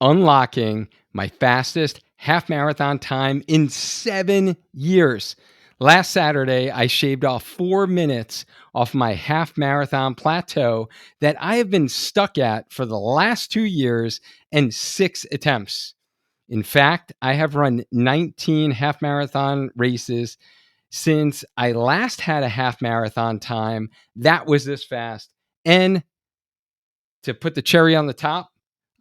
unlocking my fastest half marathon time in 7 years. Last Saturday, I shaved off 4 minutes off my half marathon plateau that I have been stuck at for the last 2 years and 6 attempts. In fact, I have run 19 half marathon races since I last had a half marathon time that was this fast. And to put the cherry on the top,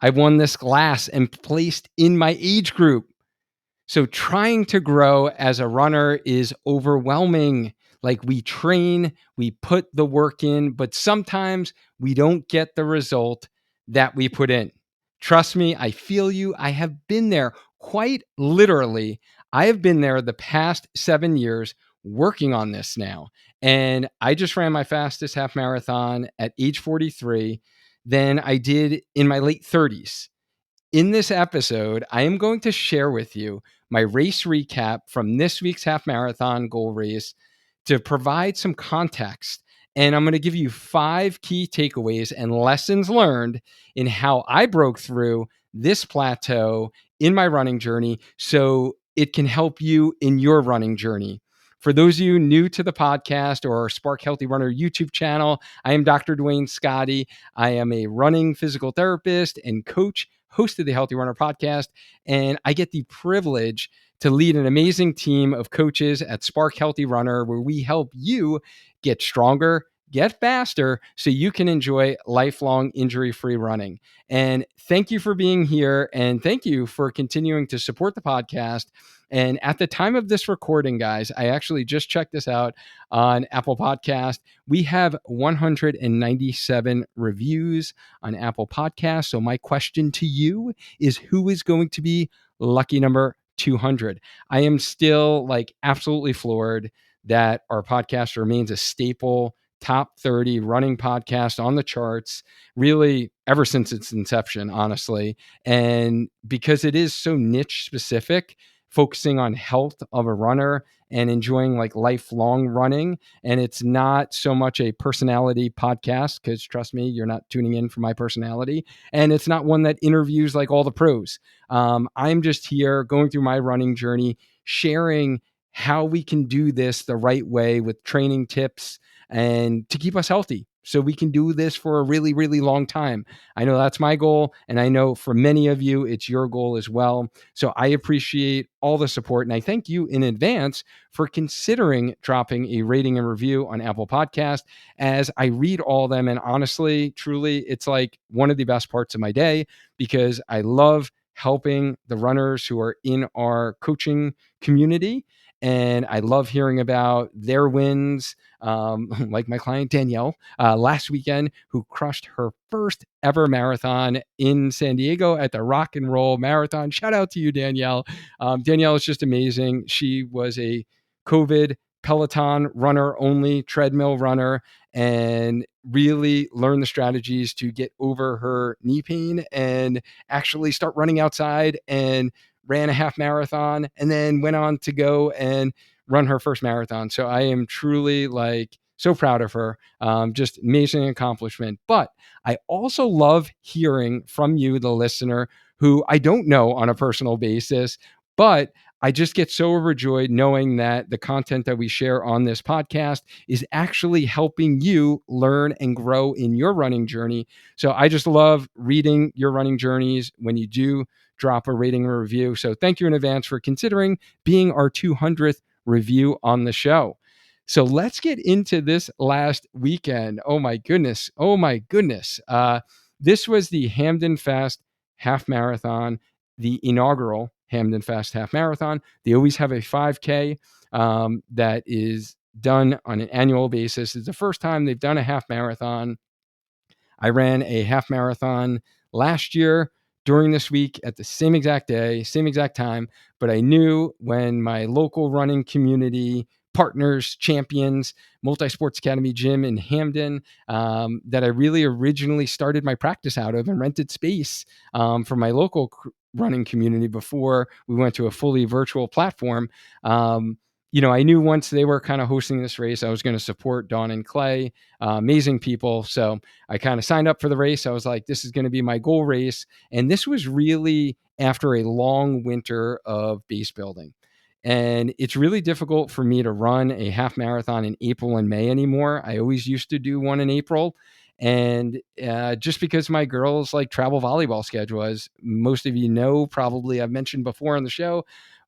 I won this class and placed in my age group. So trying to grow as a runner is overwhelming. Like we train, we put the work in, but sometimes we don't get the result that we put in. Trust me, I feel you. I have been there quite literally. I have been there the past 7 years working on this now. And I just ran my fastest half marathon at age 43 than I did in my late 30s. In this episode, I am going to share with you my race recap from this week's half marathon goal race to provide some context. And I'm going to give you 5 key takeaways and lessons learned in how I broke through this plateau in my running journey so it can help you in your running journey. For those of you new to the podcast or our Spark Healthy Runner YouTube channel, I am Dr. Dwayne Scotty. I am a running physical therapist and coach, host of the Healthy Runner podcast, and I get the privilege to lead an amazing team of coaches at Spark Healthy Runner, where we help you get stronger, get faster, so you can enjoy lifelong injury-free running. And thank you for being here, and thank you for continuing to support the podcast. And at the time of this recording, guys, I actually just checked this out on Apple Podcast. We have 197 reviews on Apple Podcasts. So my question to you is, who is going to be lucky number 200? I am still like absolutely floored that our podcast remains a staple top 30 running podcast on the charts, really ever since its inception, honestly. And because it is so niche specific, focusing on health of a runner and enjoying like lifelong running. And it's not so much a personality podcast, because trust me, you're not tuning in for my personality. And it's not one that interviews like all the pros. I'm just here going through my running journey, sharing how we can do this the right way with training tips and to keep us healthy, so we can do this for a really, really long time. I know that's my goal, and I know for many of you, it's your goal as well. So I appreciate all the support, and I thank you in advance for considering dropping a rating and review on Apple Podcast, as I read all of them. And honestly, truly, it's like one of the best parts of my day, because I love helping the runners who are in our coaching community. And I love hearing about their wins, like my client Danielle last weekend, who crushed her first ever marathon in San Diego at the Rock and Roll Marathon. Shout out to you, Danielle. Danielle is just amazing. She was a COVID Peloton runner, only treadmill runner, and really learned the strategies to get over her knee pain and actually start running outside, and ran a half marathon, and then went on to go and run her first marathon. So I am truly like so proud of her. Just amazing accomplishment. But I also love hearing from you, the listener, who I don't know on a personal basis, but I just get so overjoyed knowing that the content that we share on this podcast is actually helping you learn and grow in your running journey. So I just love reading your running journeys when you do drop a rating or review. So thank you in advance for considering being our 200th review on the show. So let's get into this last weekend. Oh my goodness. Oh my goodness. This was the Hamden Fast Half Marathon, the inaugural Hamden Fast Half Marathon. They always have a 5K that is done on an annual basis. It's the first time they've done a half marathon. I ran a half marathon last year during this week at the same exact day, same exact time. But I knew when my local running community partners, champions, Multi-Sports Academy gym in Hamden, that I really originally started my practice out of and rented space for my local running community before we went to a fully virtual platform. I knew once they were kind of hosting this race, I was going to support Dawn and Clay, amazing people. So I kind of signed up for the race. I was like, this is going to be my goal race. And this was really after a long winter of base building. And it's really difficult for me to run a half marathon in April and May anymore. I always used to do one in April. And just because my girls like travel volleyball schedule, as most of you know, probably I've mentioned before on the show,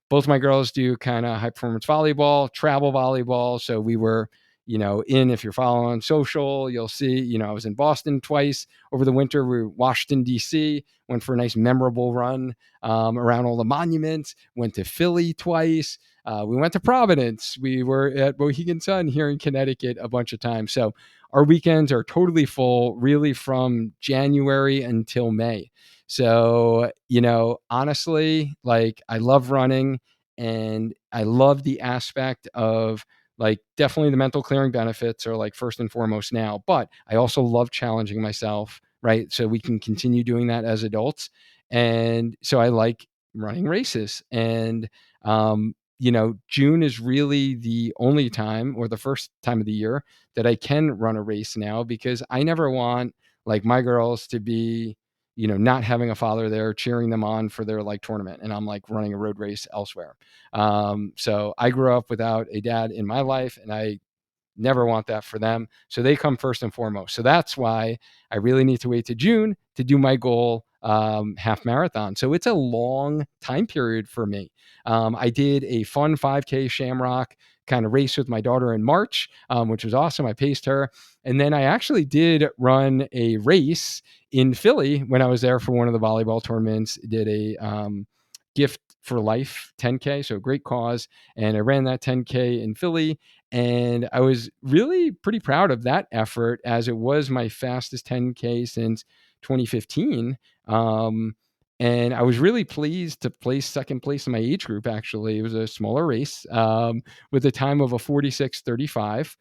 both my girls do kind of high performance volleyball, travel volleyball. So we were, if you're following on social, you'll see, I was in Boston twice over the winter. We were Washington, D.C., went for a nice memorable run around all the monuments, went to Philly twice. We went to Providence. We were at Mohegan Sun here in Connecticut a bunch of times. So our weekends are totally full, really from January until May. So, honestly, like I love running and I love the aspect of like definitely the mental clearing benefits are like first and foremost now, but I also love challenging myself, right? So we can continue doing that as adults. And so I like running races. And, June is really the only time or the first time of the year that I can run a race now because I never want like my girls to be not having a father there cheering them on for their like tournament. And I'm like running a road race elsewhere. So I grew up without a dad in my life and I never want that for them. So they come first and foremost. So that's why I really need to wait to June to do my goal half marathon. So it's a long time period for me. I did a fun 5K Shamrock kind of race with my daughter in March, which was awesome. I paced her. And then I actually did run a race in Philly when I was there for one of the volleyball tournaments. Did a gift for life 10K. So great cause. And I ran that 10K in Philly. And I was really pretty proud of that effort as it was my fastest 10K since 2015. And I was really pleased to place second place in my age group, actually. It was a smaller race with a time of a 46:35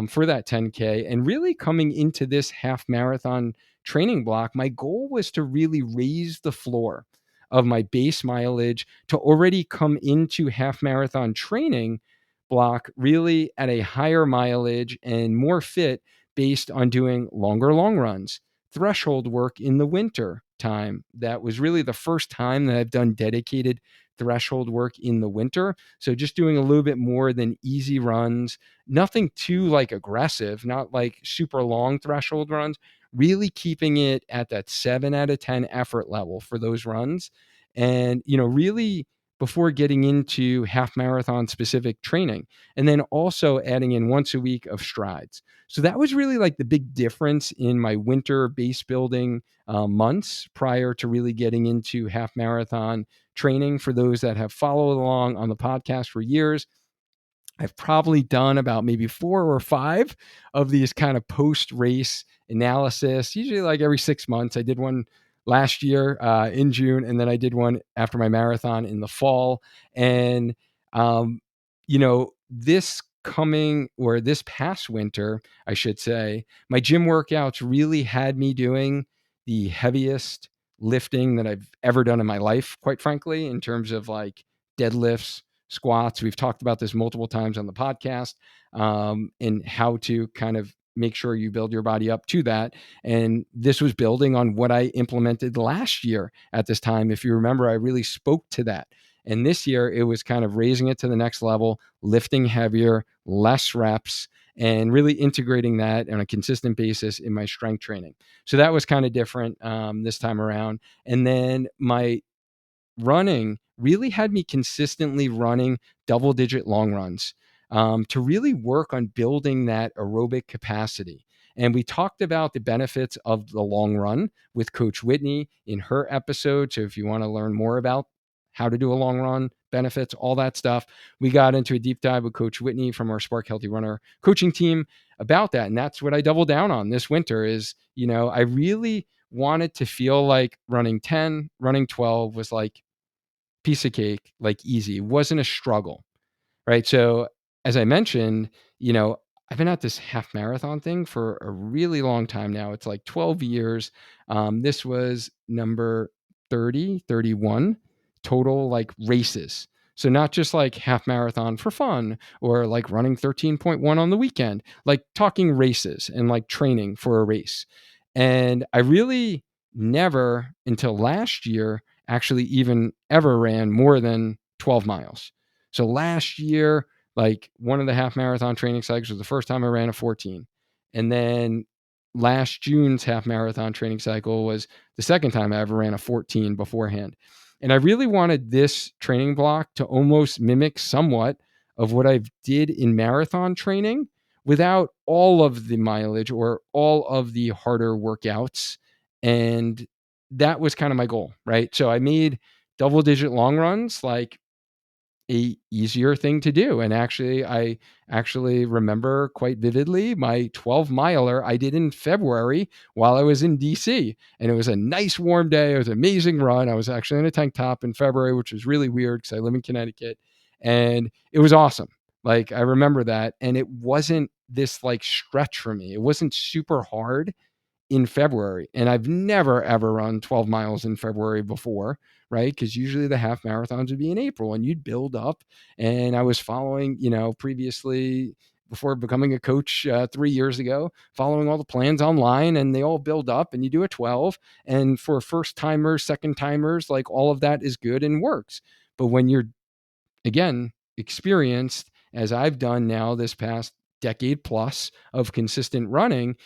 for that 10K. And really coming into this half marathon training block, my goal was to really raise the floor of my base mileage to already come into half marathon training block really at a higher mileage and more fit based on doing longer long runs, threshold work in the winter time. That was really the first time that I've done dedicated threshold work in the winter. So just doing a little bit more than easy runs, nothing too like aggressive, not like super long threshold runs, really keeping it at that 7 out of 10 effort level for those runs. And, really before getting into half marathon specific training, and then also adding in once a week of strides. So that was really like the big difference in my winter base building months prior to really getting into half marathon training. For those that have followed along on the podcast for years, I've probably done about maybe 4 or 5 of these kind of post-race analysis, usually like every 6 months. I did one last year in June, and then I did one after my marathon in the fall. And, this past winter, I should say, my gym workouts really had me doing the heaviest lifting that I've ever done in my life, quite frankly, in terms of like deadlifts, squats. We've talked about this multiple times on the podcast and how to kind of make sure you build your body up to that. And this was building on what I implemented last year at this time. If you remember, I really spoke to that. And this year it was kind of raising it to the next level, lifting heavier, less reps, and really integrating that on a consistent basis in my strength training. So that was kind of different this time around. And then my running really had me consistently running double digit long runs to really work on building that aerobic capacity. And we talked about the benefits of the long run with Coach Whitney in her episode. So if you want to learn more about how to do a long run, benefits, all that stuff, we got into a deep dive with Coach Whitney from our Spark Healthy Runner coaching team about that. And that's what I doubled down on this winter is, I really wanted to feel like running 10, running 12 was like piece of cake, like easy. It wasn't a struggle, right? So as I mentioned, I've been at this half marathon thing for a really long time now. It's like 12 years. This was number 30, 31 total like races. So not just like half marathon for fun or like running 13.1 on the weekend, like talking races and like training for a race. And I really never until last year actually even ever ran more than 12 miles. So last year, like one of the half marathon training cycles was the first time I ran a 14. And then last June's half marathon training cycle was the second time I ever ran a 14 beforehand. And I really wanted this training block to almost mimic somewhat of what I did in marathon training without all of the mileage or all of the harder workouts. And that was kind of my goal, right? So I made double digit long runs like a easier thing to do. And actually, I actually remember quite vividly my 12 miler I did in February while I was in DC. And it was a nice warm day. It was an amazing run. I was actually in a tank top in February, which was really weird because I live in Connecticut. And it was awesome. Like I remember that. And it wasn't this like stretch for me. It wasn't super hard in February. And I've never ever run 12 miles in February before, right? Because usually the half marathons would be in April and you'd build up. And I was following, previously before becoming a coach 3 years ago, following all the plans online and they all build up and you do a 12. And for first timers, second timers, like all of that is good and works. But when you're, again, experienced, as I've done now this past decade plus of consistent running,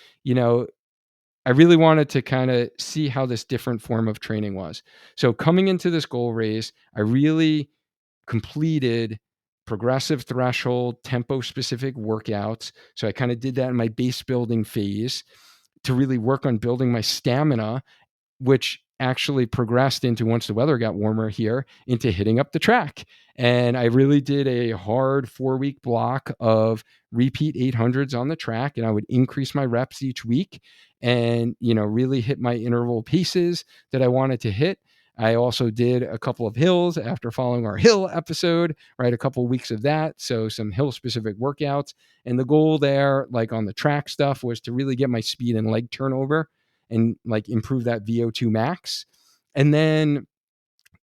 I really wanted to kind of see how this different form of training was. So coming into this goal race, I really completed progressive threshold, tempo specific workouts. So I kind of did that in my base building phase to really work on building my stamina, which actually progressed into, once the weather got warmer here, into hitting up the track. And I really did a hard 4-week block of repeat 800s on the track. And I would increase my reps each week and, really hit my interval paces that I wanted to hit. I also did a couple of hills after following our hill episode, right? A couple of weeks of that. So some hill specific workouts. And the goal there, like on the track stuff, was to really get my speed and leg turnover and like improve that VO2 max. And then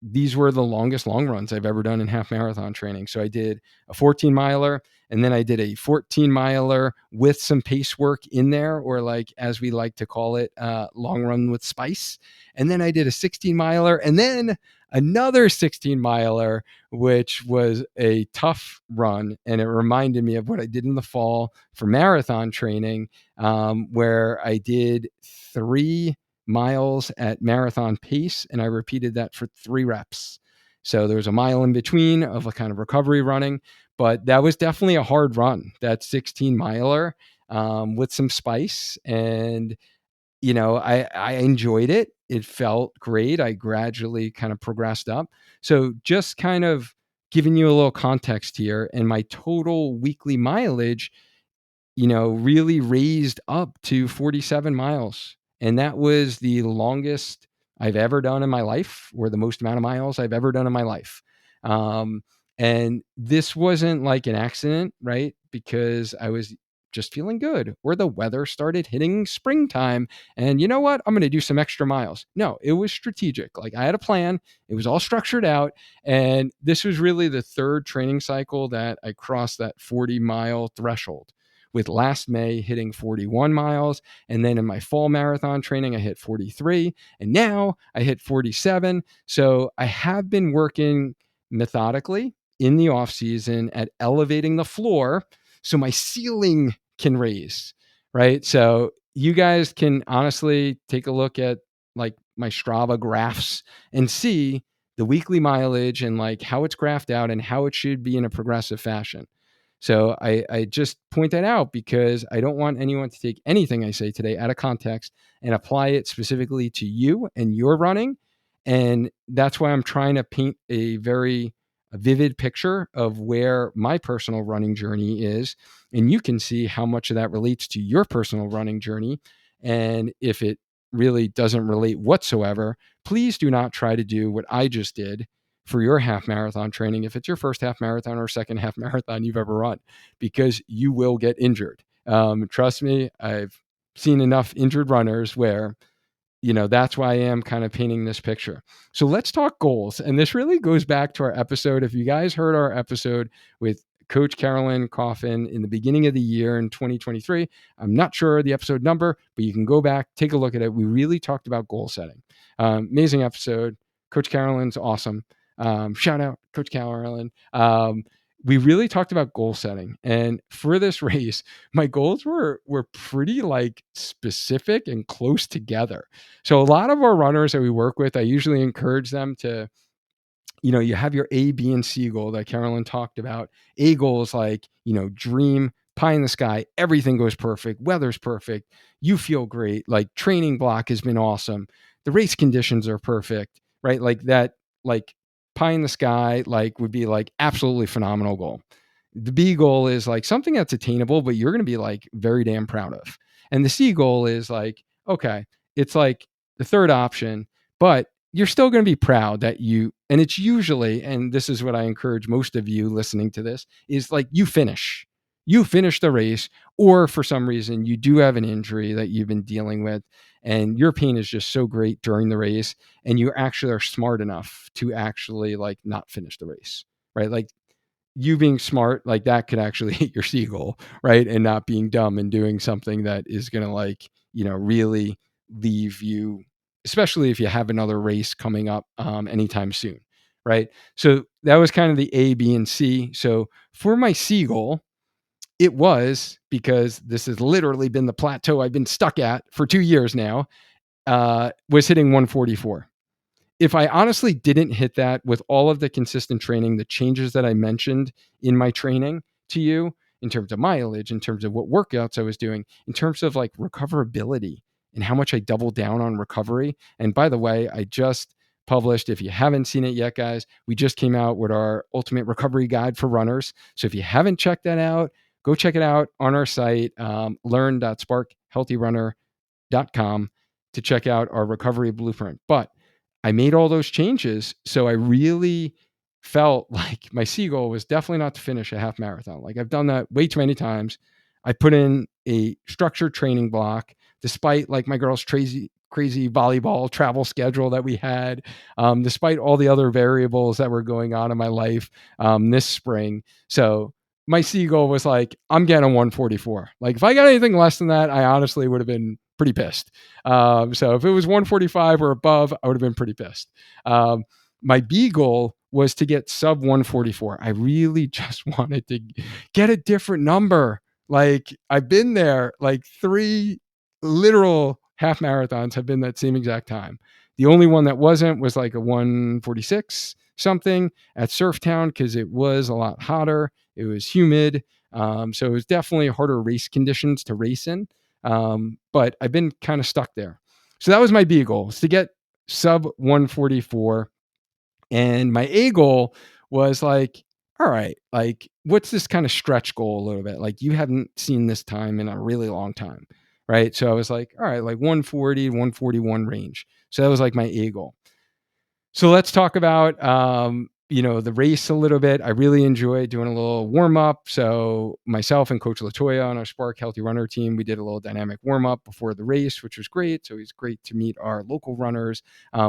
these were the longest long runs I've ever done in half marathon training. So I did a 14 miler and then I did a 14 miler with some pace work in there, or like, as we like to call it, long run with spice. And then I did a 16 miler and then another 16 miler, which was a tough run. And it reminded me of what I did in the fall for marathon training, where I did 3 miles at marathon pace, and I repeated that for 3 reps. So there was a mile in between of a kind of recovery running, but that was definitely a hard run, that 16 miler, with some spice. And, I enjoyed it. It felt great. I gradually kind of progressed up. So just kind of giving you a little context here, and my total weekly mileage really raised up to 47 miles. And that was the longest I've ever done in my life, or the most amount of miles I've ever done in my life. Um, and this wasn't like an accident, right? Because I was just feeling good, or the weather started hitting springtime. And you know what? I'm going to do some extra miles. No, it was strategic. Like I had a plan, it was all structured out. And this was really the third training cycle that I crossed that 40-mile threshold, with last May hitting 41 miles. And then in my fall marathon training, I hit 43. And now I hit 47. So I have been working methodically in the off season at elevating the floor so my ceiling can raise, right? So you guys can honestly take a look at like my Strava graphs and see the weekly mileage and like how it's graphed out and how it should be in a progressive fashion. So I just point that out because I don't want anyone to take anything I say today out of context and apply it specifically to you and your running. And that's why I'm trying to paint a very vivid picture of where my personal running journey is. And you can see how much of that relates to your personal running journey. And if it really doesn't relate whatsoever, please do not try to do what I just did for your half marathon training if it's your first half marathon or second half marathon you've ever run, because you will get injured. Trust me, I've seen enough injured runners where that's why I am kind of painting this picture. So let's talk goals. And this really goes back to our episode. If you guys heard our episode with Coach Carolyn Coffin in the beginning of the year in 2023, I'm not sure the episode number, but you can go back, take a look at it. We really talked about goal setting. Amazing episode. Coach Carolyn's awesome. Shout out Coach Carolyn. We really talked about goal setting. And for this race, my goals were pretty like specific and close together. So a lot of our runners that we work with, I usually encourage them to, you have your A, B, and C goal that Carolyn talked about. A goal is like, dream, pie in the sky, everything goes perfect, weather's perfect, you feel great, like training block has been awesome, the race conditions are perfect, right? Like that, like pie in the sky, like would be like absolutely phenomenal goal. The B goal is like something that's attainable, but you're going to be like very damn proud of. And the C goal is like, okay, it's like the third option, but you're still going to be proud that and it's usually, and this is what I encourage most of you listening to this, is like you finish the race, or for some reason you do have an injury that you've been dealing with and your pain is just so great during the race and you actually are smart enough to actually like not finish the race, right? Like you being smart, like that could actually hit your seagull, right? And not being dumb and doing something that is going to like, really leave you, especially if you have another race coming up anytime soon, right? So that was kind of the A, B, and C. So for my seagull, it was, because this has literally been the plateau I've been stuck at for 2 years now, was hitting 144. If I honestly didn't hit that with all of the consistent training, the changes that I mentioned in my training to you, in terms of mileage, in terms of what workouts I was doing, in terms of like recoverability and how much I doubled down on recovery. And by the way, I just published, if you haven't seen it yet, guys, we just came out with our ultimate recovery guide for runners. So if you haven't checked that out, go check it out on our site, learn.sparkhealthyrunner.com, to check out our recovery blueprint. But I made all those changes. So I really felt like my seagull was definitely not to finish a half marathon. Like I've done that way too many times. I put in a structured training block, despite like my girl's crazy volleyball travel schedule that we had, despite all the other variables that were going on in my life this spring. So my seagull was like, I'm getting a 144. Like if I got anything less than that, I honestly would have been pretty pissed. So if it was 145 or above, I would have been pretty pissed. My B goal was to get sub 144. I really just wanted to get a different number. Like I've been there, like 3 literal half marathons have been that same exact time. The only one that wasn't was like a 146 something at Surftown, because it was a lot hotter. It was humid. So it was definitely harder race conditions to race in. But I've been kind of stuck there. So that was my B goal, is to get sub 144. And my A goal was like, all right, like what's this kind of stretch goal a little bit? Like you haven't seen this time in a really long time, right? So I was like, all right, like 140, 141 range. So that was like my A goal. So let's talk about, the race a little bit. I really enjoyed doing a little warm up. So myself and Coach Latoya on our Spark Healthy Runner team, we did a little dynamic warm up before the race, which was great. So it's great to meet our local runners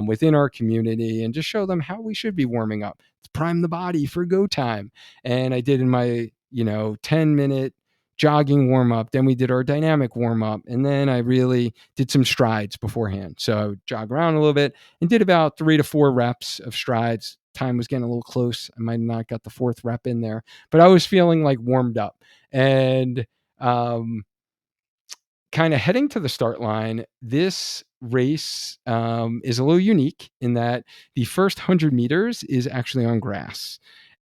within our community and just show them how we should be warming up to prime the body for go time. And I did in my, 10-minute jogging warm up. Then we did our dynamic warm up. And then I really did some strides beforehand. So I would jog around a little bit and did about 3 to 4 reps of strides. Time was getting a little close. I might have not got the 4th rep in there, but I was feeling like warmed up. And kind of heading to the start line, this race is a little unique in that the first 100 meters is actually on grass,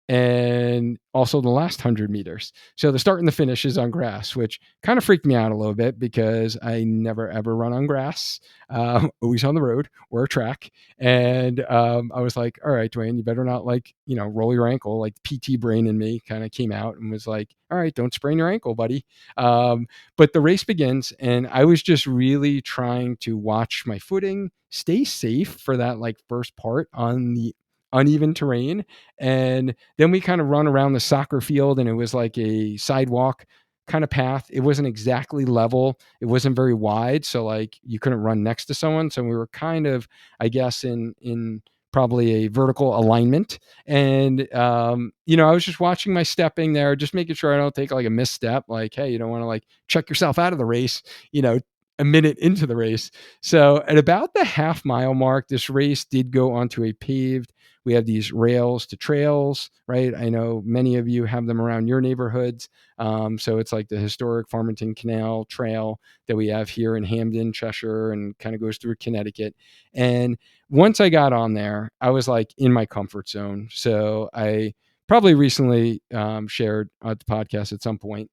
and also the last 100 meters. So the start and the finish is on grass, which kind of freaked me out a little bit because I never ever run on grass, always on the road or a track. And I was like, all right, Dwayne, you better not like, roll your ankle. Like PT brain in me kind of came out and was like, all right, don't sprain your ankle, buddy. But the race begins and I was just really trying to watch my footing, stay safe for that like first part on the uneven terrain. And then we kind of run around the soccer field and it was like a sidewalk kind of path. It wasn't exactly level. It wasn't very wide. So like you couldn't run next to someone. So we were kind of, I guess, in probably a vertical alignment. And, I was just watching my stepping there, just making sure I don't take like a misstep. Like, hey, you don't want to like check yourself out of the race, a minute into the race. So at about the half mile mark, this race did go onto a paved. We have these rails to trails, right? I know many of you have them around your neighborhoods. So it's like the historic Farmington Canal Trail that we have here in Hamden, Cheshire, and kind of goes through Connecticut. And once I got on there, I was like in my comfort zone. So I probably recently shared at the podcast at some point,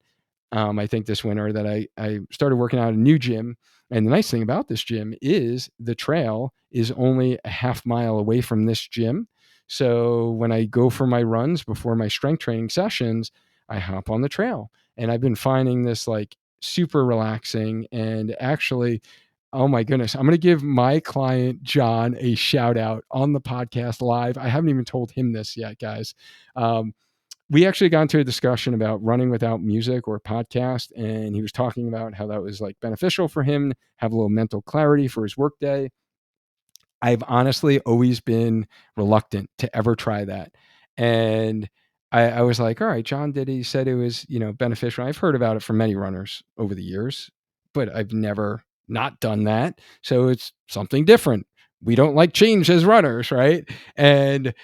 I think this winter, that I started working out at a new gym. And the nice thing about this gym is the trail is only a half mile away from this gym. So when I go for my runs before my strength training sessions, I hop on the trail. And I've been finding this like super relaxing. And actually, oh my goodness, I'm going to give my client, John, a shout out on the podcast live. I haven't even told him this yet, guys. We actually got into a discussion about running without music or podcast, and he was talking about how that was like beneficial for him to have a little mental clarity for his workday. I've honestly always been reluctant to ever try that. And I was like, all right, John did it. He said it was, beneficial. I've heard about it from many runners over the years, but I've never not done that. So it's something different. We don't like change as runners, right? And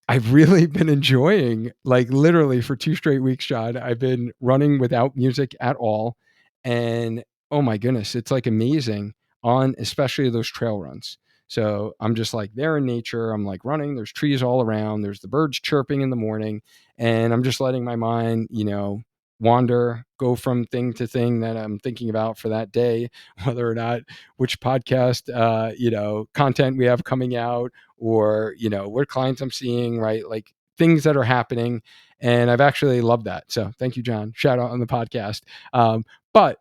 I've really been enjoying, like literally for 2 straight weeks, John, I've been running without music at all. And oh my goodness, it's like amazing on especially those trail runs. So I'm just like there in nature. I'm like running, there's trees all around, there's the birds chirping in the morning, and I'm just letting my mind, wander, go from thing to thing that I'm thinking about for that day, whether or not which podcast, content we have coming out, or what clients I'm seeing, right? Like things that are happening. And I've actually loved that. So thank you, John. Shout out on the podcast. But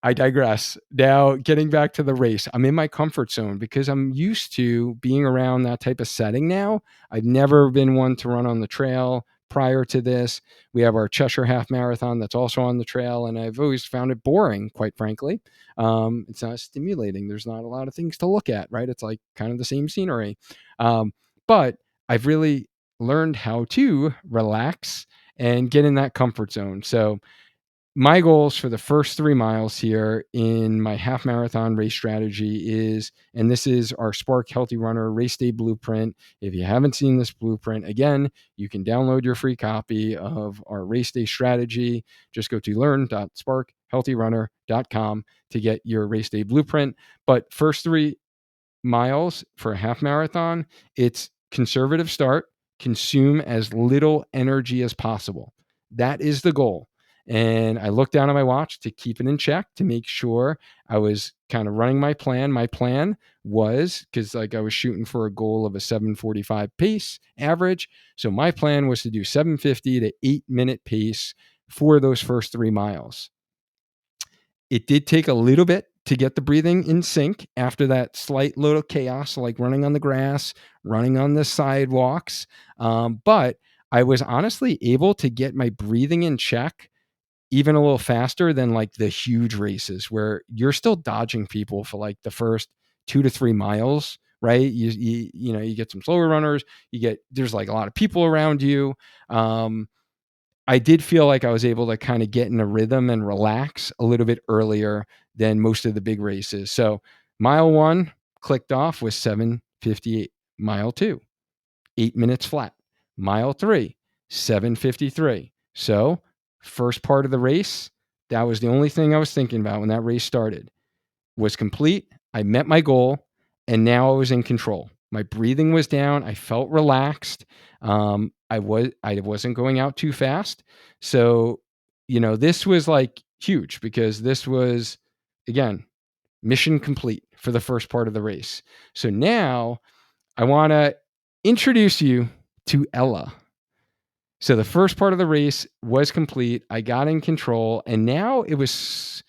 I digress. Now, getting back to the race, I'm in my comfort zone because I'm used to being around that type of setting now. I've never been one to run on the trail prior to this. We have our Cheshire Half Marathon that's also on the trail, and I've always found it boring, quite frankly. It's not stimulating. There's not a lot of things to look at, right? It's like kind of the same scenery. But I've really learned how to relax and get in that comfort zone. So my goals for the first 3 miles here in my half marathon race strategy is, and this is our Spark Healthy Runner Race Day Blueprint. If you haven't seen this blueprint, again, you can download your free copy of our race day strategy. Just go to learn.sparkhealthyrunner.com to get your race day blueprint. But first 3 miles for a half marathon, it's conservative start, consume as little energy as possible. That is the goal. And I looked down at my watch to keep it in check, to make sure I was kind of running my plan. My plan was, because like I was shooting for a goal of a 7:45 pace average. So my plan was to do 7:50 to 8-minute pace for those first 3 miles. It did take a little bit to get the breathing in sync after that slight little chaos, like running on the grass, running on the sidewalks. But I was honestly able to get my breathing in check even a little faster than like the huge races where you're still dodging people for like the first 2 to 3 miles, right? You get some slower runners, there's like a lot of people around you. I did feel like I was able to kind of get in a rhythm and relax a little bit earlier than most of the big races. So mile 1 clicked off with 7:58. Mile 2, 8 minutes flat. Mile 3, 7:53. So first part of the race, that was the only thing I was thinking about when that race started, was complete. I met my goal, and now I was in control. My breathing was down. I felt relaxed. I wasn't going out too fast. So, this was like huge because this was, again, mission complete for the first part of the race. So now I want to introduce you to Ella. So the first part of the race was complete. I got in control, and now it was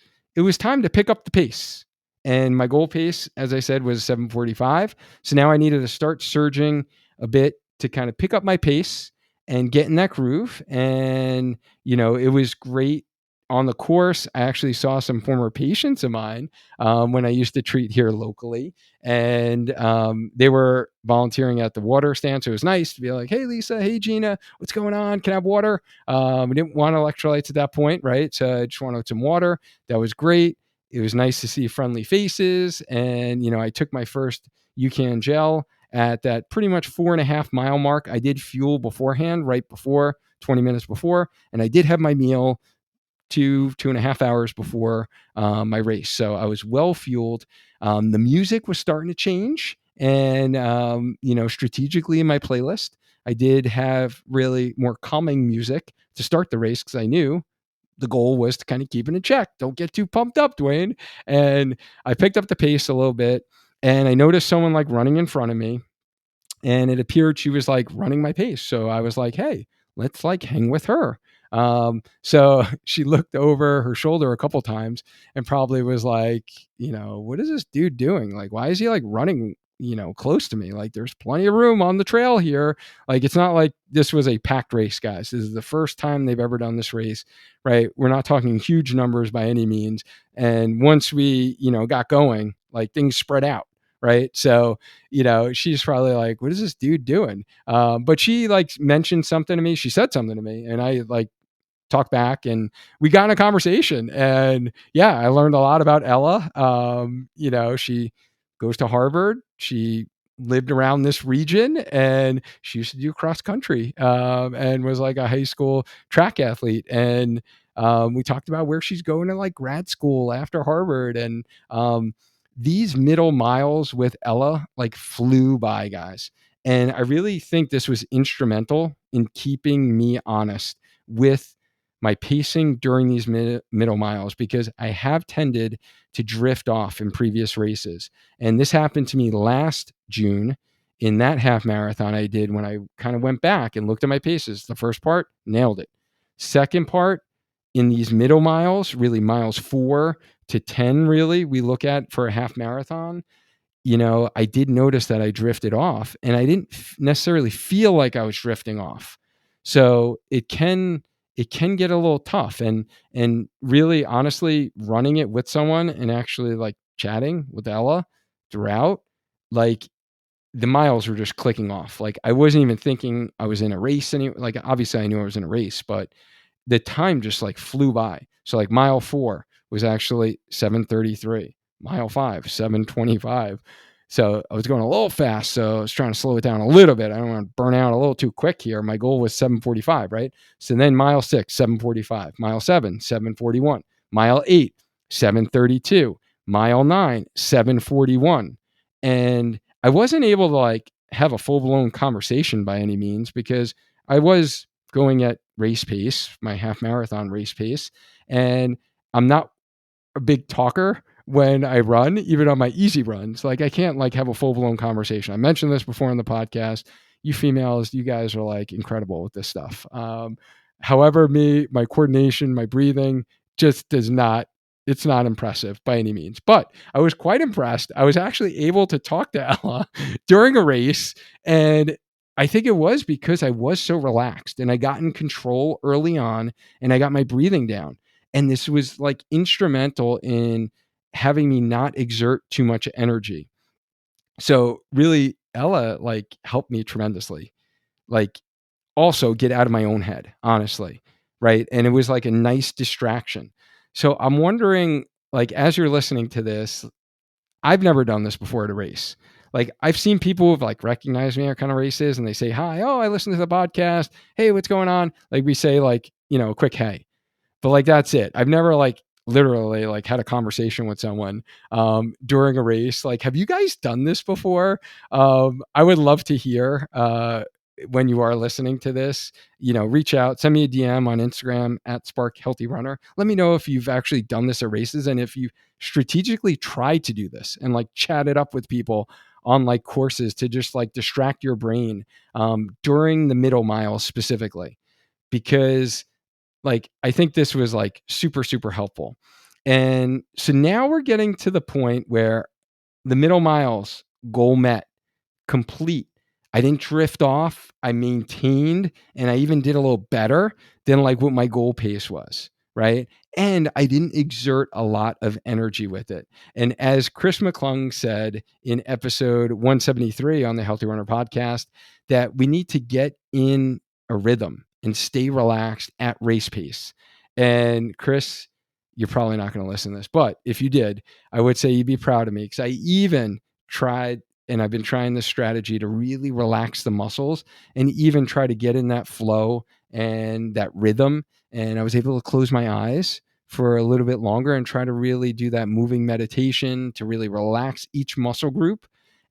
time to pick up the pace. And my goal pace, as I said, was 7:45. So now I needed to start surging a bit to kind of pick up my pace and get in that groove. And it was great on the course, I actually saw some former patients of mine when I used to treat here locally, and they were volunteering at the water stand. So it was nice to be like, "Hey, Lisa. Hey, Gina. What's going on? Can I have water?" We didn't want electrolytes at that point, right? So I just wanted some water. That was great. It was nice to see friendly faces, and I took my first UCAN gel at that pretty much 4.5 mile mark. I did fuel beforehand, right before 20 minutes before, and I did have my meal 2.5 hours before my race. So I was well fueled. The music was starting to change, and strategically in my playlist, I did have really more calming music to start the race because I knew the goal was to kind of keep it in check. Don't get too pumped up, Dwayne. And I picked up the pace a little bit, and I noticed someone like running in front of me, and it appeared she was like running my pace. So I was like, hey, let's like hang with her. So she looked over her shoulder a couple times and probably was like, what is this dude doing? Like, why is he like running, close to me? Like, there's plenty of room on the trail here. Like, it's not like this was a packed race, guys. This is the first time they've ever done this race, right? We're not talking huge numbers by any means. And once we, got going, like things spread out. Right. So, she's probably like, what is this dude doing? But she like mentioned something to me. She said something to me, and I like talked back, and we got in a conversation. And yeah, I learned a lot about Ella. She goes to Harvard. She lived around this region, and she used to do cross country, and was like a high school track athlete. And we talked about where she's going to like grad school after Harvard. And these middle miles with Ella like flew by, guys. And I really think this was instrumental in keeping me honest with my pacing during these middle miles, because I have tended to drift off in previous races. And this happened to me last June in that half marathon I did, when I kind of went back and looked at my paces. The first part, nailed it. Second part, in these middle miles, really miles 4 to 10, really, we look at for a half marathon, I did notice that I drifted off, and I didn't necessarily feel like I was drifting off. So it can get a little tough, and really honestly, running it with someone and actually like chatting with Ella throughout, like the miles were just clicking off. Like I wasn't even thinking I was in a race like obviously I knew I was in a race, but the time just like flew by. So like mile 4 was actually 7:33. Mile 5, 7:25. So I was going a little fast. So I was trying to slow it down a little bit. I don't want to burn out a little too quick here. My goal was 7:45, right? So then mile 6, 7:45. Mile 7, 7:41. Mile 8, 7:32. Mile 9, 7:41. And I wasn't able to like have a full blown conversation by any means, because I was going at race pace, my half marathon race pace. And I'm not a big talker when I run, even on my easy runs. Like I can't like have a full blown conversation. I mentioned this before in the podcast. You females, you guys are like incredible with this stuff. However, my coordination, my breathing just does not, it's not impressive by any means. But I was quite impressed. I was actually able to talk to Ella during a race, and I think it was because I was so relaxed and I got in control early on, and I got my breathing down. And this was like instrumental in having me not exert too much energy. So really, Ella like helped me tremendously. Like also get out of my own head, honestly. Right. And it was like a nice distraction. So I'm wondering, like, as you're listening to this, I've never done this before at a race. Like I've seen people who've like recognized me at kind of races, and they say, hi, oh, I listened to the podcast. Hey, what's going on? Like we say like, a quick, hey, but like that's it. I've never like literally like had a conversation with someone during a race. Like, have you guys done this before? I would love to hear when you are listening to this. Reach out, send me a DM on Instagram at Spark Healthy Runner. Let me know if you've actually done this at races, and if you strategically tried to do this and like chat it up with people on like courses to just like distract your brain during the middle miles specifically, because like I think this was like super super helpful. And so now we're getting to the point where the middle miles, goal met, complete. I didn't drift off. I maintained, and I even did a little better than like what my goal pace was, right? And I didn't exert a lot of energy with it. And as Chris McClung said in episode 173 on the Healthy Runner podcast, that we need to get in a rhythm and stay relaxed at race pace. And Chris, you're probably not going to listen to this, but if you did, I would say you'd be proud of me, because I even tried, and I've been trying this strategy to really relax the muscles and even try to get in that flow and that rhythm. And I was able to close my eyes for a little bit longer and try to really do that moving meditation to really relax each muscle group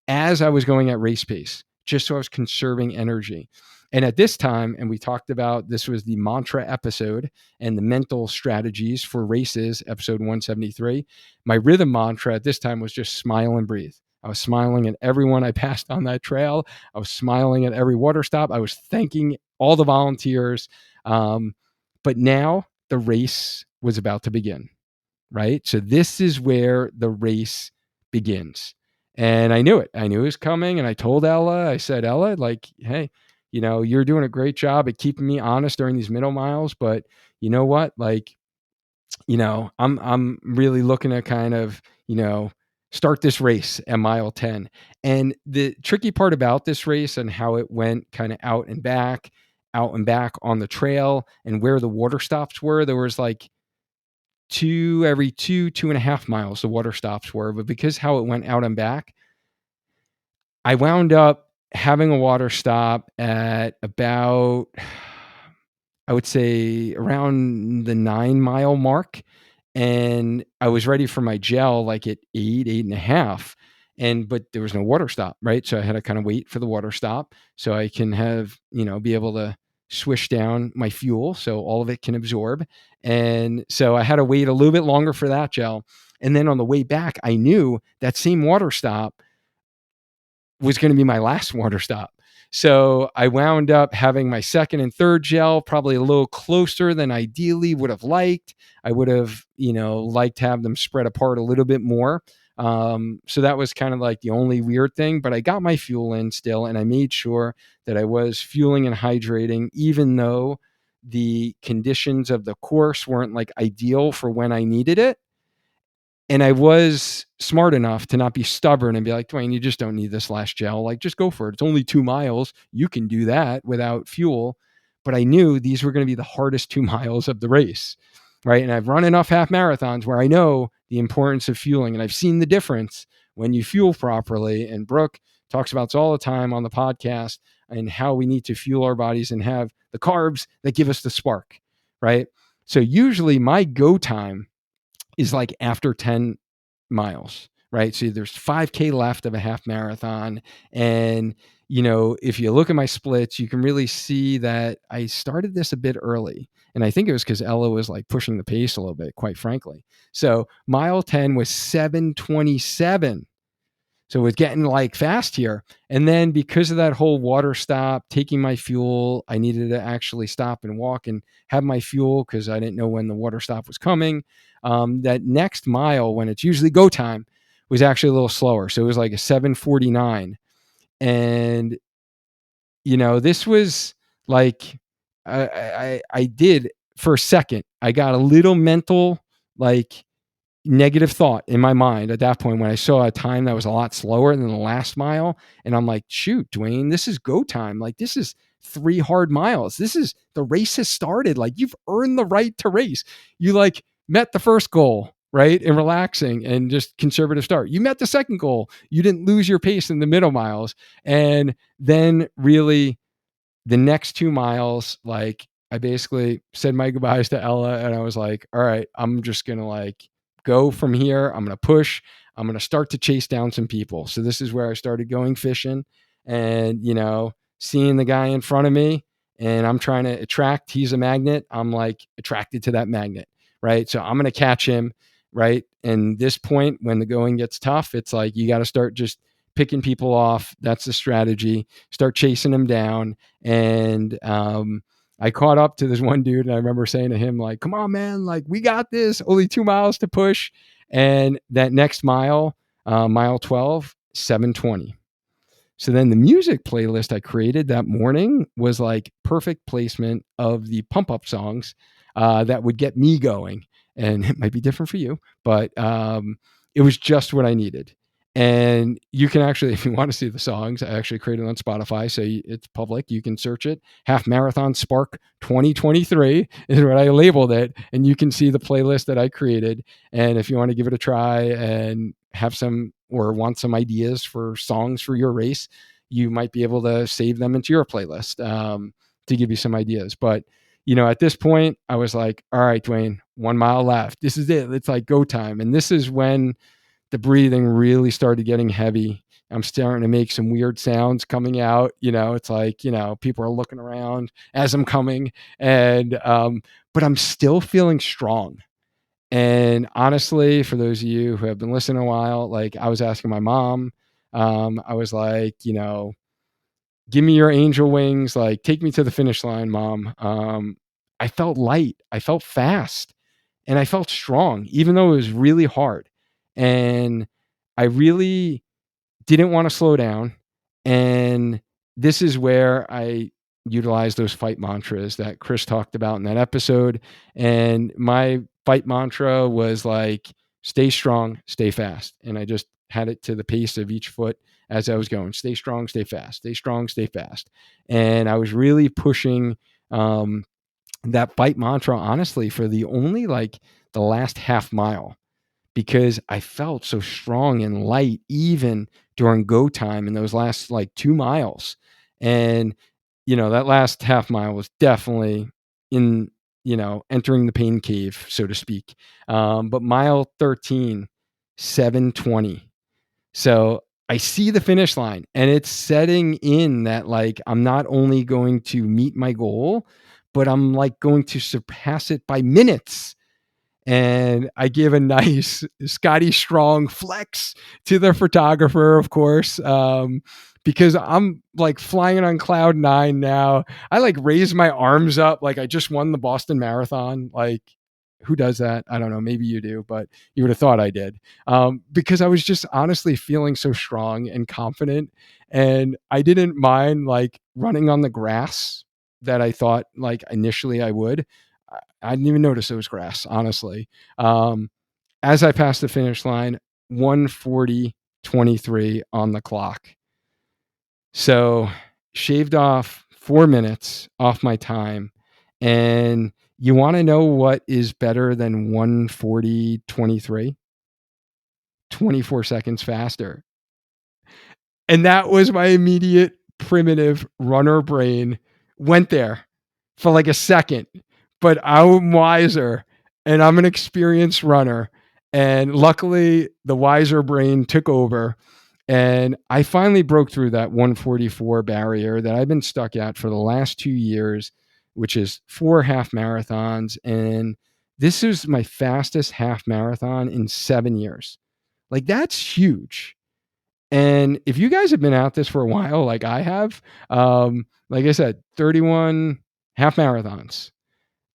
as I was going at race pace, just so I was conserving energy. And at this time, and we talked about, this was the mantra episode and the mental strategies for races, episode 173. My rhythm mantra at this time was just smile and breathe. I was smiling at everyone I passed on that trail. I was smiling at every water stop. I was thanking all the volunteers. But now the race was about to begin, right? So this is where the race begins. And I knew it. I knew it was coming. And I told Ella, I said, Ella, like, hey, you're doing a great job at keeping me honest during these middle miles. But you know what? Like, I'm really looking to kind of, start this race at mile 10. And the tricky part about this race and how it went kind of out and back on the trail and where the water stops were, there was like every 2.5 miles, the water stops were. But because how it went out and back, I wound up having a water stop at about, I would say, around the 9 mile mark. And I was ready for my gel like at 8.5. But there was no water stop, right? So I had to kind of wait for the water stop so I can have, be able to swish down my fuel so all of it can absorb. And so I had to wait a little bit longer for that gel. And then on the way back, I knew that same water stop was going to be my last water stop. So I wound up having my second and third gel probably a little closer than ideally would have liked. I would have, liked to have them spread apart a little bit more. So that was kind of like the only weird thing, but I got my fuel in still, and I made sure that I was fueling and hydrating, even though the conditions of the course weren't like ideal for when I needed it. And I was smart enough to not be stubborn and be like, Dwayne, you just don't need this last gel. Like, just go for it. It's only 2 miles. You can do that without fuel. But I knew these were going to be the hardest 2 miles of the race, right? And I've run enough half marathons where I know the importance of fueling. And I've seen the difference when you fuel properly. And Brooke talks about this all the time on the podcast, and how we need to fuel our bodies and have the carbs that give us the spark, right? So usually my go time is like after 10 miles, right? So there's 5K left of a half marathon. And, if you look at my splits, you can really see that I started this a bit early. And I think it was because Ella was like pushing the pace a little bit, quite frankly. So mile 10 was 7:27. So it was getting like fast here. And then because of that whole water stop, taking my fuel, I needed to actually stop and walk and have my fuel because I didn't know when the water stop was coming. That next mile, when it's usually go time, was actually a little slower. So it was like a 7:49. And, this was like, I did for a second, I got a little mental, like, negative thought in my mind at that point when I saw a time that was a lot slower than the last mile. And I'm like, shoot, Dwayne, this is go time. Like, this is 3 hard miles. The race has started. Like, you've earned the right to race. You like met the first goal, right? And relaxing and just conservative start. You met the second goal. You didn't lose your pace in the middle miles. And then really the next 2 miles, like, I basically said my goodbyes to Ella, and I was like, all right, I'm just going to like go from here. I'm going to push. I'm going to start to chase down some people. So this is where I started going fishing and, seeing the guy in front of me, and I'm trying to attract, he's a magnet. I'm like attracted to that magnet, right? So I'm going to catch him, right? And this point, when the going gets tough, it's like, you got to start just picking people off. That's the strategy. Start chasing them down. And, I caught up to this one dude, and I remember saying to him, like, come on, man, like, we got this, only 2 miles to push. And that next mile, mile 12, 7:20. So then the music playlist I created that morning was like perfect placement of the pump up songs. that would get me going. And it might be different for you, but it was just what I needed. And you can actually, if you want to see the songs, I actually created it on Spotify, so it's public. You can search it. Half Marathon Spark 2023 is what I labeled it, and you can see the playlist that I created. And if you want to give it a try and have some or want some ideas for songs for your race, you might be able to save them into your playlist to give you some ideas. But at this point, I was like, all right, Dwayne, 1 mile left. This is it. It's like go time. And this is when the breathing really started getting heavy. I'm starting to make some weird sounds coming out. It's like, people are looking around as I'm coming, and, but I'm still feeling strong. And honestly, for those of you who have been listening a while, like I was asking my mom, I was like, give me your angel wings, like take me to the finish line, mom. I felt light. I felt fast. And I felt strong, even though it was really hard. And I really didn't want to slow down. And this is where I utilized those fight mantras that Chris talked about in that episode. And my fight mantra was like, stay strong, stay fast. And I just had it to the pace of each foot as I was going. Stay strong, stay fast, stay strong, stay fast. And I was really pushing that fight mantra, honestly, for the last half mile, because I felt so strong and light even during go time in those last like 2 miles. And, that last half mile was definitely in, entering the pain cave, so to speak. But mile 13, 7:20. So I see the finish line, and it's setting in that like I'm not only going to meet my goal, but I'm like going to surpass it by minutes. And I give a nice Scotty Strong flex to the photographer, of course, because I'm like flying on cloud 9 now. I like raise my arms up like I just won the Boston Marathon. Like, who does that? I don't know. Maybe you do, but you would have thought I did, because I was just honestly feeling so strong and confident, and I didn't mind like running on the grass that I thought like initially I would. I didn't even notice it was grass, honestly. As I passed the finish line, 1:40:23 on the clock. So shaved off 4 minutes off my time. And you want to know what is better than 1:40:23? 24 seconds faster. And that was my immediate primitive runner brain went there for like a second, but I'm wiser and I'm an experienced runner. And luckily the wiser brain took over, and I finally broke through that 144 barrier that I've been stuck at for the last 2 years, which is 4 half marathons. And this is my fastest half marathon in 7 years. Like, that's huge. And if you guys have been at this for a while, like I have, like I said, 31 half marathons.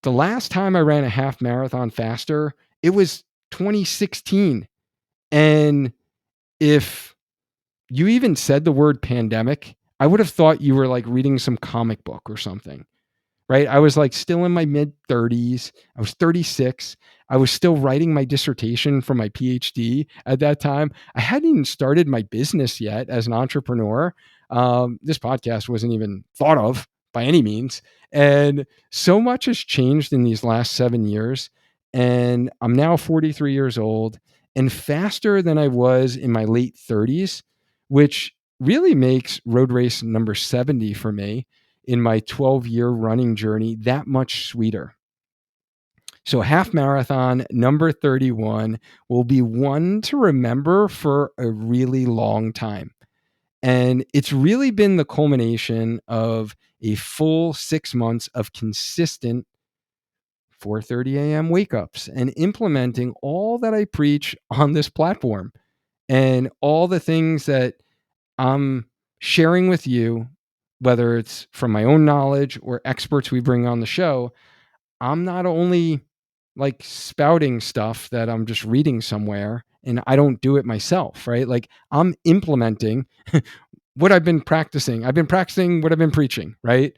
The last time I ran a half marathon faster, it was 2016. And if you even said the word pandemic, I would have thought you were like reading some comic book or something. Right? I was like still in my mid 30s. I was 36. I was still writing my dissertation for my PhD at that time. I hadn't even started my business yet as an entrepreneur. This podcast wasn't even thought of by any means. And so much has changed in these last 7 years. And I'm now 43 years old and faster than I was in my late 30s, which really makes road race number 70 for me in my 12-year running journey that much sweeter. So half marathon number 31 will be one to remember for a really long time. And it's really been the culmination of a full 6 months of consistent 4:30 a.m. wake ups and implementing all that I preach on this platform and all the things that I'm sharing with you, whether it's from my own knowledge or experts we bring on the show. I'm not only like spouting stuff that I'm just reading somewhere and I don't do it myself, right? Like, I'm implementing what I've been practicing. I've been practicing what I've been preaching, right?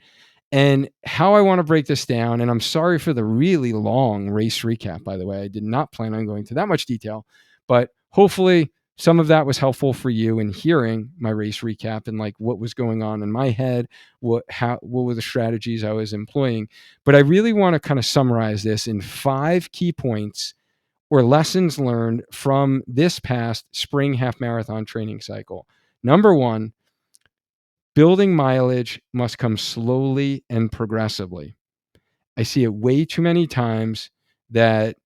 And how I want to break this down, and I'm sorry for the really long race recap, by the way. I did not plan on going to that much detail, but hopefully some of that was helpful for you in hearing my race recap and like what was going on in my head, what were the strategies I was employing. But I really want to kind of summarize this in 5 key points or lessons learned from this past spring half marathon training cycle. Number 1, building mileage must come slowly and progressively. I see it way too many times that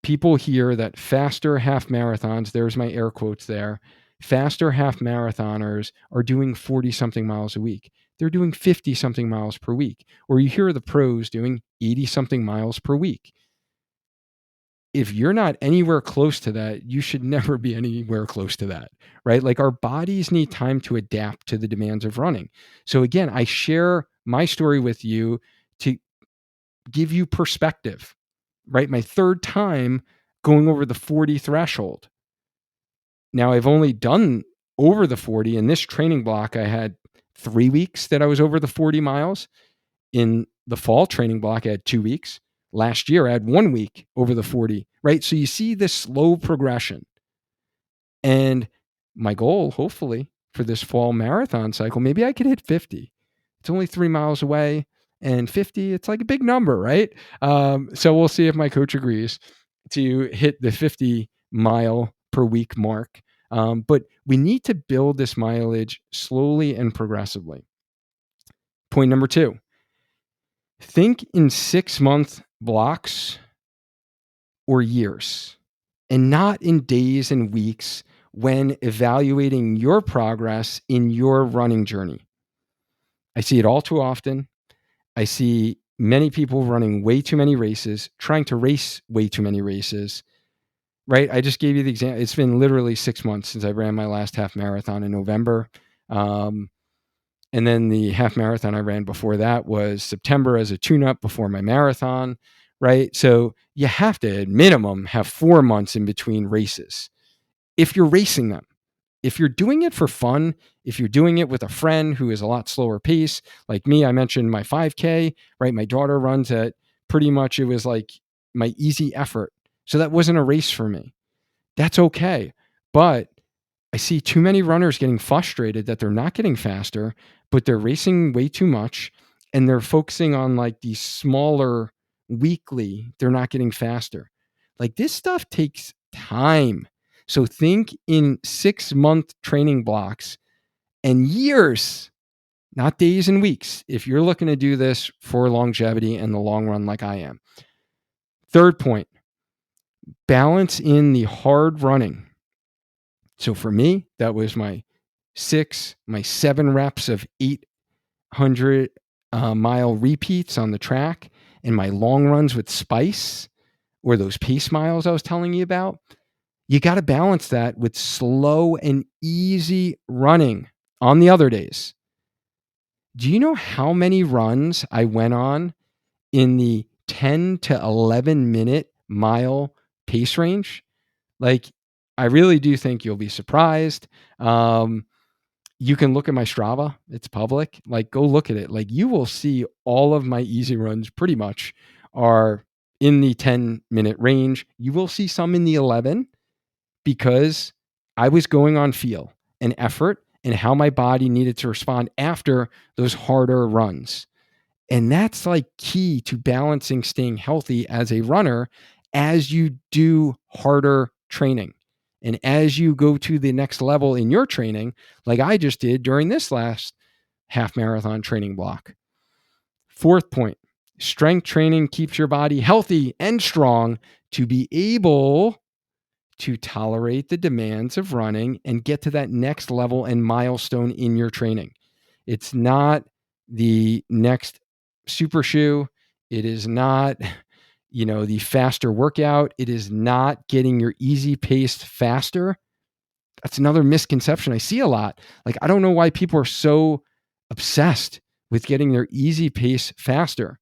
people hear that faster half marathons, there's my air quotes there, faster half marathoners are doing 40 something miles a week. They're doing 50 something miles per week. Or you hear the pros doing 80 something miles per week. If you're not anywhere close to that, you should never be anywhere close to that, right? Like our bodies need time to adapt to the demands of running. So again, I share my story with you to give you perspective, right? My 3rd time going over the 40 threshold. Now I've only done over the 40 in this training block. I had 3 weeks that I was over the 40 miles. In the fall training block, I had 2 weeks. Last year, I had 1 week over the 40, right? So you see this slow progression. And my goal, hopefully, for this fall marathon cycle, maybe I could hit 50. It's only 3 miles away, and 50, it's like a big number, right? So we'll see if my coach agrees to hit the 50 mile per week mark. But we need to build this mileage slowly and progressively. Point number 2, think in 6-month blocks or years, and not in days and weeks when evaluating your progress in your running journey. I see it all too often. I see many people running way too many races, trying to race way too many races, right? I just gave you the example. It's been literally 6 months since I ran my last half marathon in November. And then the half marathon I ran before that was September as a tune-up before my marathon, right? So you have to, at minimum, have 4 months in between races if you're racing them. If you're doing it for fun, if you're doing it with a friend who is a lot slower pace, like me, I mentioned my 5K, right? My daughter runs at pretty much, it was like my easy effort. So that wasn't a race for me. That's okay. But I see too many runners getting frustrated that they're not getting faster, but they're racing way too much and they're focusing on like these smaller weekly, they're not getting faster. Like this stuff takes time. So think in 6-month training blocks and years, not days and weeks, if you're looking to do this for longevity and the long run like I am. 3rd point, balance in the hard running. So for me, that was my 7 reps of 800 mile repeats on the track and my long runs with spice or those pace miles I was telling you about. You got to balance that with slow and easy running on the other days. Do you know how many runs I went on in the 10 to 11 minute mile pace range? Like, I really do think you'll be surprised. You can look at my Strava. It's public. Like, go look at it. Like, you will see all of my easy runs pretty much are in the 10-minute range. You will see some in the 11 because I was going on feel and effort and how my body needed to respond after those harder runs. And that's like key to balancing staying healthy as a runner as you do harder training. And as you go to the next level in your training, like I just did during this last half marathon training block. 4th point, strength training keeps your body healthy and strong to be able to tolerate the demands of running and get to that next level and milestone in your training. It's not the next super shoe. It is not, the faster workout. It is not getting your easy paced faster. That's another misconception I see a lot. Like, I don't know why people are so obsessed with getting their easy pace faster.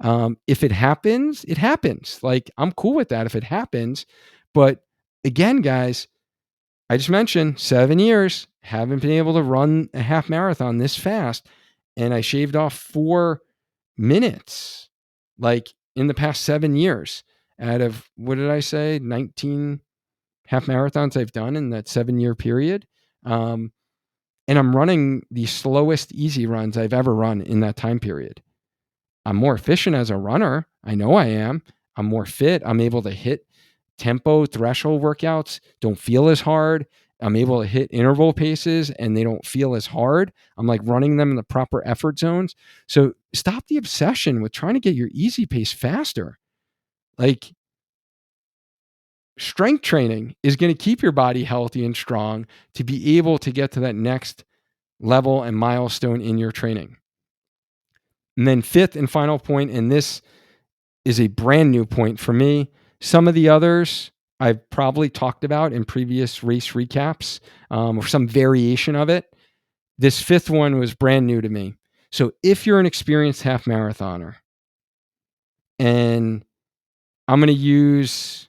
If it happens, it happens. Like, I'm cool with that if it happens. But again, guys, I just mentioned 7 years, haven't been able to run a half marathon this fast. and I shaved off 4 minutes, like in the past 7 years out of, what did I say, 19 half marathons I've done in that 7-year period. And I'm running the slowest easy runs I've ever run in that time period. I'm more efficient as a runner. I know I am. I'm more fit. I'm able to hit tempo threshold workouts, don't feel as hard. I'm able to hit interval paces and they don't feel as hard. I'm like running them in the proper effort zones. So stop the obsession with trying to get your easy pace faster. Like, strength training is going to keep your body healthy and strong to be able to get to that next level and milestone in your training. And then fifth and final point, and this is a brand new point for me. Some of the others I've probably talked about in previous race recaps, or some variation of it. This fifth one was brand new to me. So if you're an experienced half marathoner, and I'm going to use,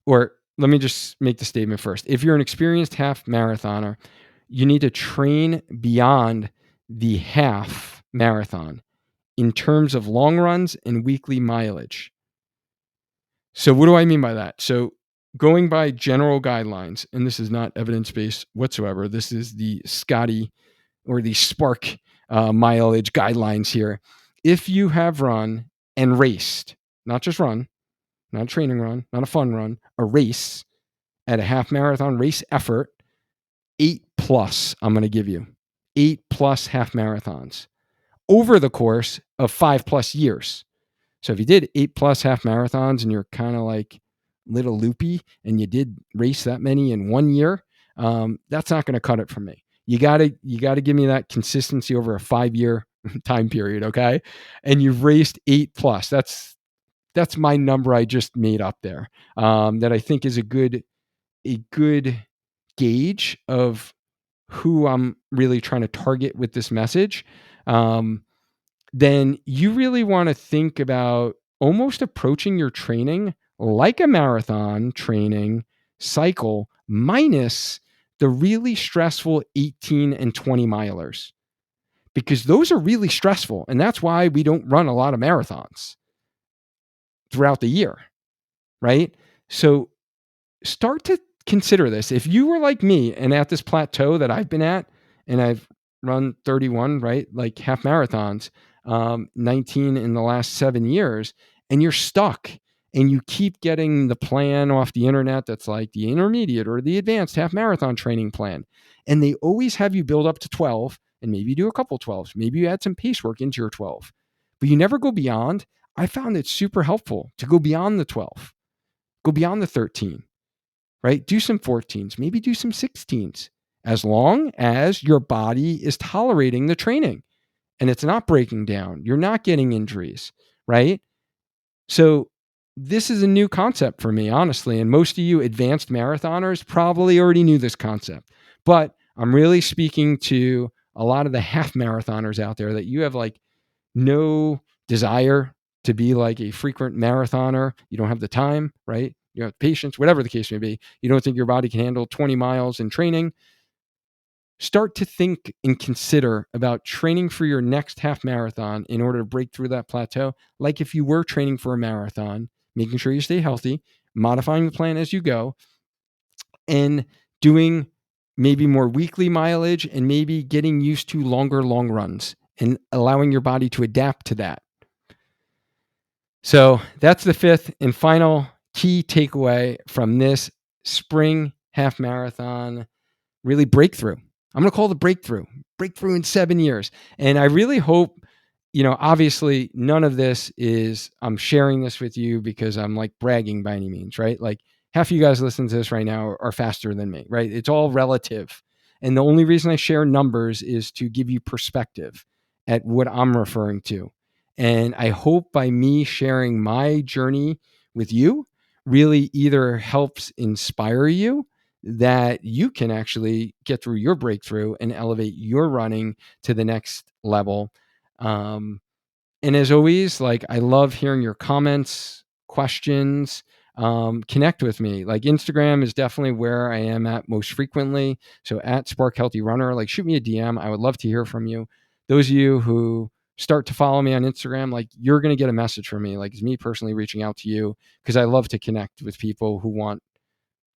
or let me just make the statement first. If you're an experienced half marathoner, you need to train beyond the half marathon in terms of long runs and weekly mileage. So what do I mean by that? So going by general guidelines, and this is not evidence-based whatsoever. This is the Scotty or the Spark mileage guidelines here. If you have run and raced, not just run, not a training run, not a fun run, a race at a half marathon race effort, 8+, I'm going to give you 8+ half marathons over the course of 5+ years. So if you did 8+ half marathons and you're kind of like little loopy and you did race that many in 1 year, that's not going to cut it for me. You gotta give me that consistency over a 5-year time period, okay? And you've raced 8+. That's my number I just made up there. That I think is a good gauge of who I'm really trying to target with this message. Then you really want to think about almost approaching your training like a marathon training cycle minus the really stressful 18 and 20 milers, because those are really stressful. And that's why we don't run a lot of marathons throughout the year, right? So start to consider this. If you were like me and at this plateau that I've been at, and I've run 31, right? Like half marathons, 19 in the last 7 years, and you're stuck and you keep getting the plan off the internet that's like the intermediate or the advanced half marathon training plan. And they always have you build up to 12 and maybe you do a couple 12s. Maybe you add some pace work into your 12, but you never go beyond. I found it super helpful to go beyond the 12, go beyond the 13, right? Do some 14s, maybe do some 16s, as long as your body is tolerating the training and it's not breaking down. You're not getting injuries, right? So this is a new concept for me, honestly. And most of you advanced marathoners probably already knew this concept, but I'm really speaking to a lot of the half marathoners out there that you have like no desire to be like a frequent marathoner. You don't have the time, right? You have patience, whatever the case may be. You don't think your body can handle 20 miles in training. Start to think and consider about training for your next half marathon in order to break through that plateau. Like if you were training for a marathon, making sure you stay healthy, modifying the plan as you go, and doing maybe more weekly mileage and maybe getting used to longer long runs and allowing your body to adapt to that. So that's the fifth and final key takeaway from this spring half marathon, really breakthrough. I'm going to call it breakthrough in 7 years. And I really hope, obviously none of this is, I'm sharing this with you because I'm like bragging by any means, right? Like half of you guys listening to this right now are faster than me, right? It's all relative. And the only reason I share numbers is to give you perspective at what I'm referring to. And I hope by me sharing my journey with you really either helps inspire you that you can actually get through your breakthrough and elevate your running to the next level. And as always, like I love hearing your comments, questions, connect with me. Like Instagram is definitely where I am at most frequently. So at Spark Healthy Runner, like shoot me a DM. I would love to hear from you. those of you who start to follow me on Instagram, like you're going to get a message from me. Like it's me personally reaching out to you because I love to connect with people who want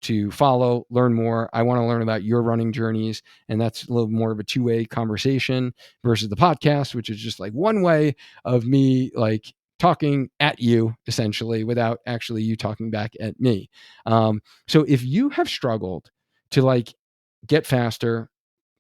to follow, learn more. I want to learn about your running journeys. And that's a little more of a two-way conversation versus the podcast, which is just like one way of me like talking at you essentially without actually you talking back at me. So if you have struggled to like get faster,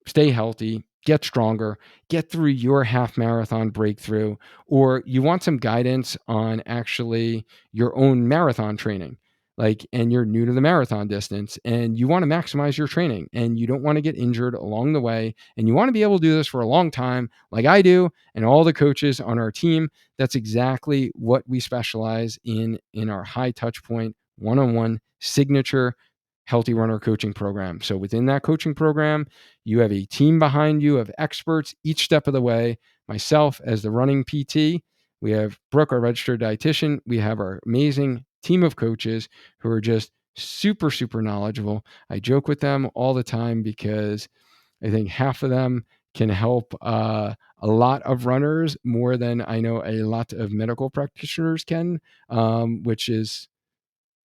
stay healthy, get stronger, get through your half marathon breakthrough, or you want some guidance on actually your own marathon training, like, and you're new to the marathon distance and you want to maximize your training and you don't want to get injured along the way and you want to be able to do this for a long time, like I do, and all the coaches on our team, that's exactly what we specialize in our high touch point, one-on-one signature healthy runner coaching program. So within that coaching program, you have a team behind you of experts each step of the way. Myself as the running PT, we have Brooke, our registered dietitian. We have our amazing team of coaches who are just super, super knowledgeable. I joke with them all the time because I think half of them can help a lot of runners more than I know a lot of medical practitioners can, which is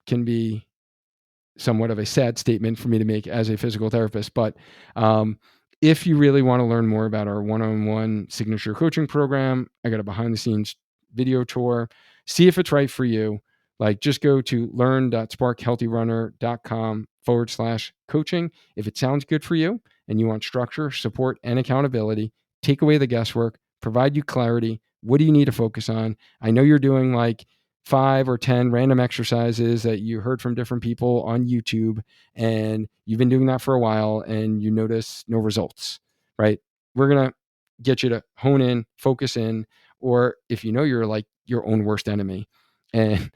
can be somewhat of a sad statement for me to make as a physical therapist. But if you really want to learn more about our one-on-one signature coaching program, I got a behind the scenes video tour. See if it's right for you. Like just go to learn.sparkhealthyrunner.com/coaching. If it sounds good for you and you want structure, support, and accountability, take away the guesswork, provide you clarity. What do you need to focus on? I know you're doing like 5 or 10 random exercises that you heard from different people on YouTube and you've been doing that for a while and you notice no results, right? We're going to get you to hone in, focus in, or if you know you're like your own worst enemy. And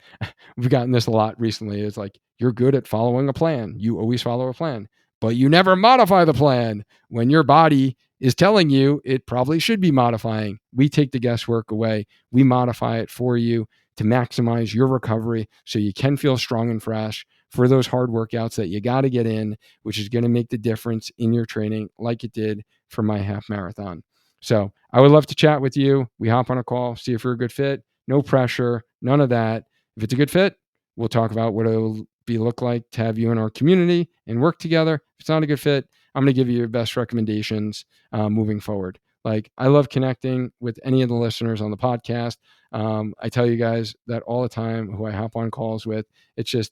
we've gotten this a lot recently. It's like, you're good at following a plan. You always follow a plan, but you never modify the plan when your body is telling you it probably should be modifying. We take the guesswork away. We modify it for you to maximize your recovery so you can feel strong and fresh for those hard workouts that you got to get in, which is going to make the difference in your training like it did for my half marathon. So I would love to chat with you. We hop on a call, see if you're a good fit. No pressure, none of that. If it's a good fit, we'll talk about what it'll be look like to have you in our community and work together. If it's not a good fit, I'm going to give you your best recommendations moving forward. Like I love connecting with any of the listeners on the podcast. I tell you guys that all the time who I hop on calls with. It's just,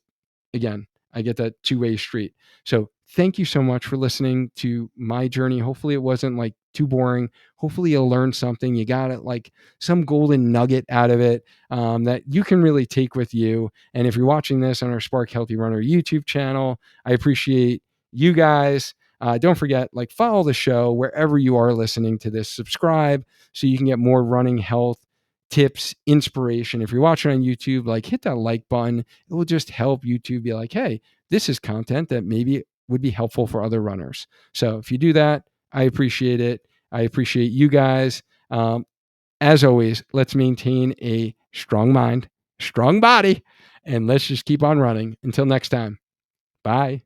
again, I get that two-way street. So thank you so much for listening to my journey. Hopefully it wasn't like too boring. Hopefully you'll learn something. You got it, like some golden nugget out of it that you can really take with you. And if you're watching this on our Spark Healthy Runner YouTube channel, I appreciate you guys. Don't forget, like follow the show wherever you are listening to this. Subscribe so you can get more running health tips, inspiration. If you're watching on YouTube, like hit that like button. It will just help YouTube be like, hey, this is content that maybe would be helpful for other runners. So if you do that, I appreciate it. I appreciate you guys. As always, let's maintain a strong mind, strong body, and let's just keep on running. Until next time, bye.